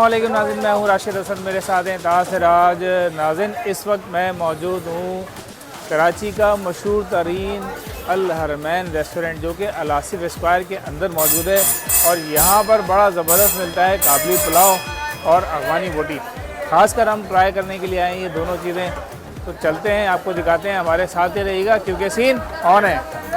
अस्सलामुअलैकुम नाज़रीन, मैं हूँ राशिद हसन, मेरे साथ हैं तासराज। नाज़रीन, इस वक्त मैं मौजूद हूँ कराची का मशहूर तरीन अल हरमैन रेस्टोरेंट जो कि अल आसिफ स्क्वायर के अंदर मौजूद है। और यहाँ पर बड़ा ज़बरदस्त मिलता है काबली पुलाव और अफगानी बोटी। ख़ासकर हम ट्राई करने के लिए आए हैं ये दोनों चीज़ें। तो चलते हैं, आपको दिखाते हैं, हमारे साथ ही रहिएगा क्योंकि सीन ऑन है।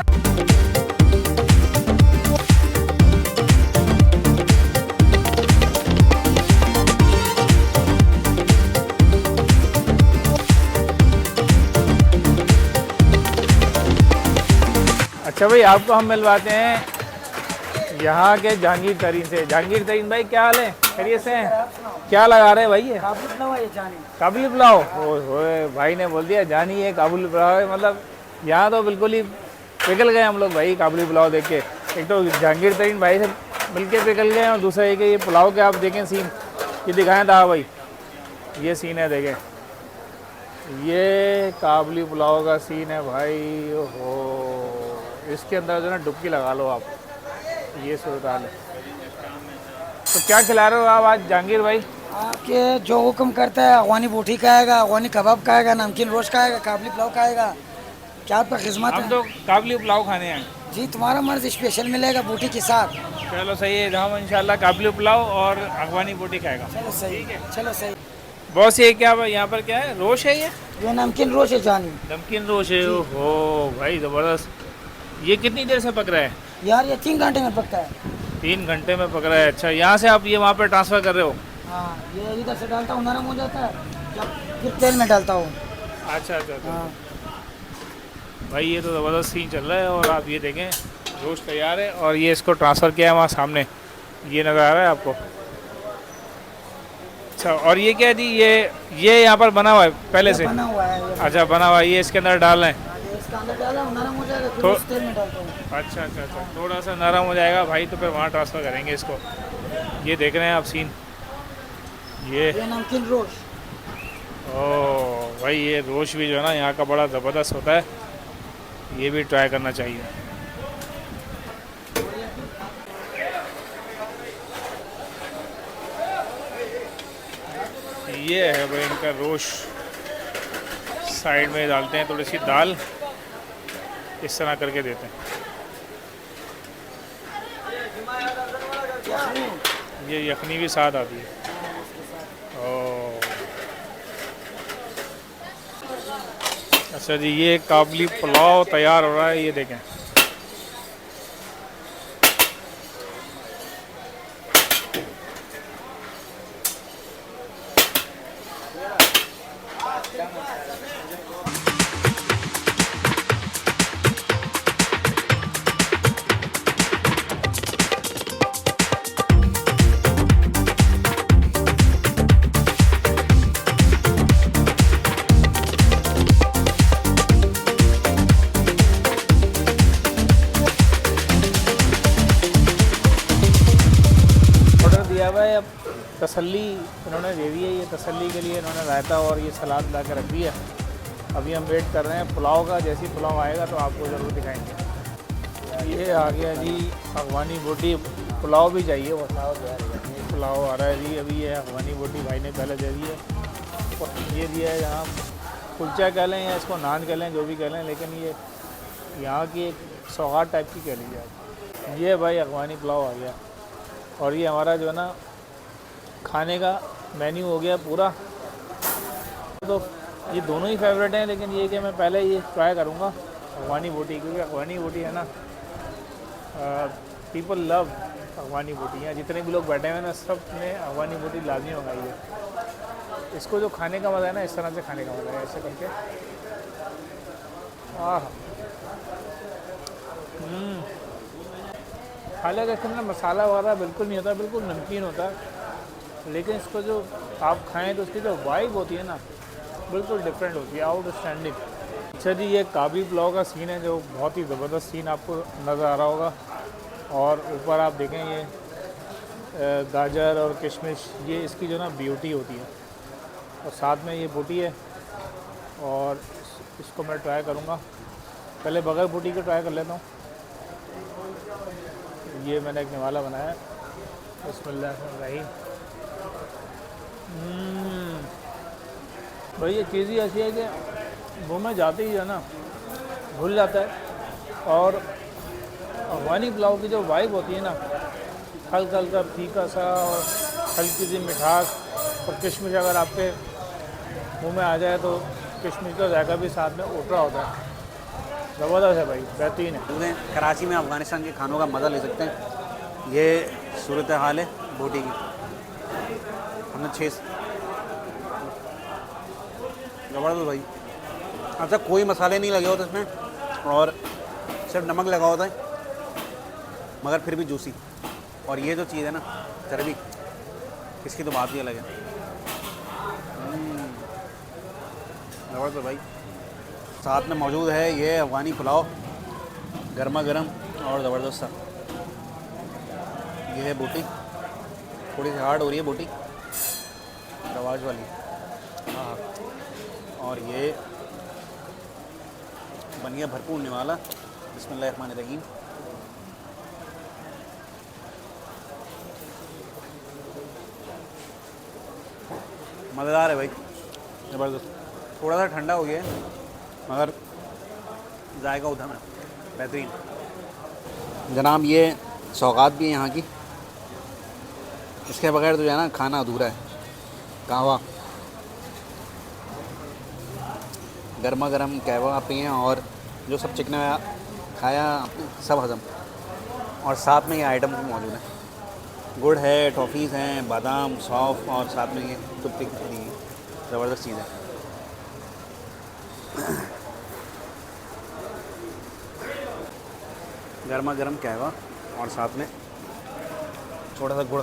अच्छा भाई, आपको हम मिलवाते हैं यहाँ के जहांगीर तरीन से। जहांगीर तरीन भाई, क्या हाल है? खैरियत से हैं? क्या लगा रहे हैं भाई? ये काबुली पुलाव। ओए भाई ने बोल दिया जानी है काबुली पुलाव है। मतलब यहाँ तो बिल्कुल ही पिघल गए हम लोग भाई काबुली पुलाव देख के। एक तो जहांगीर तरीन भाई से मिलके पिघल गए और दूसरा एक ये पुलाव के आप देखें सीन, ये दिखाएं था भाई, ये सीन है देखें, ये काबुली पुलाव का सीन है भाई। ओहो, इसके अंदर जो ना डुबकी लगा लो आप, ये सूरत हाल है। तो क्या खिला रहे हो आप आज जहांगीर भाई? आपके जो हुक्म करता है, अफगानी बोटी खाएगा, अफगानी कबाब खाएगा, नमकीन रोस्ट खाएगा, काबली पुलाव खाएगा, क्या आपका खिदमत है? हम तो काबुली पुलाव खाने हैं जी, तुम्हारा मर्ज स्पेशल मिलेगा बोटी के साथ। चलो सही है, हम इंशाल्लाह काबुली पुलाव और अफगानी बोटी खाएगा। चलो सही, चलो सही। बॉस ये क्या यहाँ पर क्या है? रोश है ये नमकीन रोस्ट है जानी। नमकीन रोश है। ओहो भाई ज़बरदस्त। ये कितनी देर से पक रहा है? यार ये 3 घंटे में पकता है। 3 घंटे में पक रहा है। अच्छा, यहाँ से आप ये वहाँ पे ट्रांसफ़र कर रहे हो? हाँ, ये इधर से डालता हूँ, नरम हो जाता है, फिर तेल में डालता हूँ। अच्छा अच्छा अच्छा। हाँ। भाई ये तो ज़बरदस्त सीन चल रहा है। और आप ये देखें, रोस्ट तैयार है और ये इसको ट्रांसफ़र किया है वहाँ सामने, ये नज़र आ रहा है आपको। अच्छा, और ये क्या है जी? ये यहाँ पर बना हुआ है पहले से? बना हुआ है ये। अच्छा, बना हुआ है, ये इसके अंदर डाल रहे हैं। इसके अंदर डाला हूँ, नरम हो जाएगा, फिर तो इस तेल में डालता हूँ। अच्छा अच्छा अच्छा, थोड़ा सा नरम हो जाएगा भाई तो फिर वहाँ ट्रांसफ़र करेंगे इसको। ये देख रहे हैं आप सीन, ये नमकीन रोस्ट। ओह भाई, ये रोश भी जो है ना यहाँ का बड़ा ज़बरदस्त होता है, ये भी ट्राई करना चाहिए। ये है भाई इनका रोश। साइड में डालते हैं थोड़ी सी दाल, इस तरह करके देते हैं। ये यखनी भी साथ आती है। ओह अच्छा जी, ये काबुली पुलाव तैयार हो रहा है, ये देखें। भाई अब तसल्ली इन्होंने दे दी है, ये तसल्ली के लिए इन्होंने रायता और ये सलाद ला के रख दिया। अभी हम वेट कर रहे हैं पुलाव का, जैसे ही पुलाव आएगा तो आपको ज़रूर दिखाएंगे। ये आ गया जी अफगानी बोटी, पुलाव भी चाहिए वो पुलाव आ रहा है जी। अभी ये अफगानी बोटी भाई ने पहले दे दी है और ये दिया है यहाँ कुलचा कह लें या इसको नान कह लें, जो भी कह लें, लेकिन ये यहाँ की एक सौगात टाइप की कह लीजिए आप। ये भाई अफगानी पुलाव आ गया और ये हमारा जो है ना खाने का मेन्यू हो गया पूरा। तो ये दोनों ही फेवरेट हैं, लेकिन ये कि मैं पहले ये ट्राई करूँगा अफगानी बोटी, क्योंकि अफगानी बोटी है ना, पीपल लव अफगानी बोटी। यहाँ जितने भी लोग बैठे हुए हैं ना, सब ने अफगानी बोटी लाजमी मंगाई है। इसको जो खाने का मज़ा है ना, इस तरह से खाने का मज़ा है, ऐसे करके। हालांकि इसके अंदर मसाला वगैरह बिल्कुल नहीं होता, बिल्कुल नमकीन होता है, लेकिन इसको जो आप खाएं तो उसकी जो वाइब होती है ना, बिल्कुल डिफरेंट होती है, आउटस्टैंडिंग। अच्छा जी, ये काबुली पुलाव का सीन है जो बहुत ही ज़बरदस्त सीन आपको नज़र आ रहा होगा। और ऊपर आप देखें ये गाजर और किशमिश, ये इसकी जो ना ब्यूटी होती है। और साथ में ये बोटी है और इसको मैं ट्राई करूँगा। पहले बगैर बोटी को ट्राई कर लेता हूँ। ये मैंने एक निवाला बनाया है, बिस्मिल्लाहिर्रहमानिर्रहीम। भाई ये चीज़ ही ऐसी है कि मुँह में जाते ही है ना भूल जाता है। और अफगानी पुलाव की जो वाइब होती है ना, हल्का हल्का फीका सा और हल्की सी मिठास और किशमिश अगर आपके मुंह में आ जाए तो किशमिश का जायका भी साथ में उठ रहा होता है। ज़बरदस्त है भाई, बेहतरीन है। हैं कराची में अफ़गानिस्तान के खानों का मज़ा ले सकते हैं। ये सूरत हाल है बोटी की। हमने 6 ज़बरदस्त भाई। अच्छा कोई मसाले नहीं लगे होते इसमें और सिर्फ नमक लगा होता है, मगर फिर भी जूसी। और ये जो चीज़ है ना चर्बी, इसकी तो बात ही अलग है। ज़बरदस्त भाई। साथ में मौजूद है ये अफ़गानी पुलाव, गर्मा गर्म और ज़बरदस्त सा। ये है बोटी, थोड़ी सी हार्ड हो रही है बोटी, रवाज वाली। हाँ, और ये बन गया भरपूर निवाला। बिस्मिल्लाहिर्रहमानिर्रहीम। मज़ेदार है भाई, ज़बरदस्त। थोड़ा सा ठंडा हो गया है मगर जायका उधम है, बेहतरीन। जनाब ये सौगात भी है यहाँ की, इसके बगैर तो जो है ना खाना अधूरा है। कहवा, गर्मा गर्म कहवा पिए और जो सब चिकन खाया आपने सब हज़म। और साथ में ये आइटम भी मौजूद है, गुड़ है, टॉफ़ीज़ हैं, बादाम, सौंफ और साथ में ये टुप्पी दी। ज़बरदस्त चीज़ है। गर्मा गर्म कहवा और साथ में थोड़ा सा गुड़।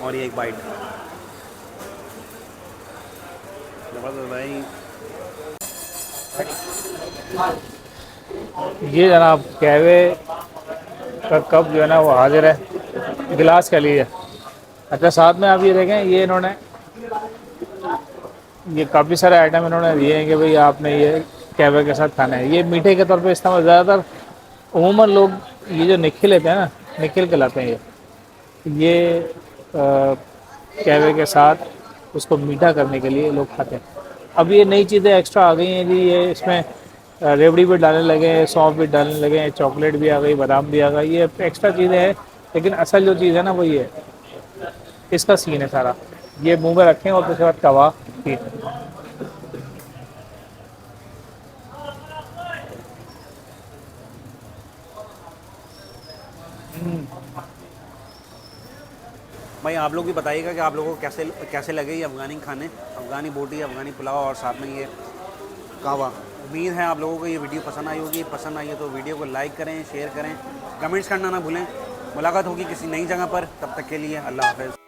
और ये एक बाइट। ज़बरदस्त भाई। ये जनाब कहवे का कप जो है ना वो हाजिर है, गिलास कह लीजिए। अच्छा साथ में आप ये देखें, ये इन्होंने ये काफ़ी सारे आइटम इन्होंने दिए हैं कि भाई आपने ये कहवे के साथ खाना है। ये मीठे के तौर पे इस्तेमाल ज़्यादातर उमूमन लोग ये जो निखिल लेते हैं ना, निखिल कहलाते हैं ये कहवे के साथ उसको मीठा करने के लिए लोग खाते हैं। अब ये नई चीज़ें एक्स्ट्रा आ गई हैं जी, ये इसमें रेवड़ी भी डालने लगे हैं, सौंफ भी डालने लगे हैं, चॉकलेट भी आ गई, बादाम भी आ गई। ये एक्स्ट्रा चीज़ें हैं, लेकिन असल जो चीज़ है ना वो ये है, इसका सीन है सारा। ये मुंह में रखें और उसके बाद कवा पी। भाई आप लोग भी बताइएगा कि आप लोगों को कैसे कैसे लगे ये अफ़गानी खाने, अफ़गानी बोटी, अफ़गानी पुलाव और साथ में ये कहवा। उम्मीद है आप लोगों को ये वीडियो पसंद आई होगी। पसंद आई है तो वीडियो को लाइक करें, शेयर करें, कमेंट्स करना ना भूलें। मुलाकात होगी किसी नई जगह पर, तब तक के लिए अल्लाह हाफ़िज़।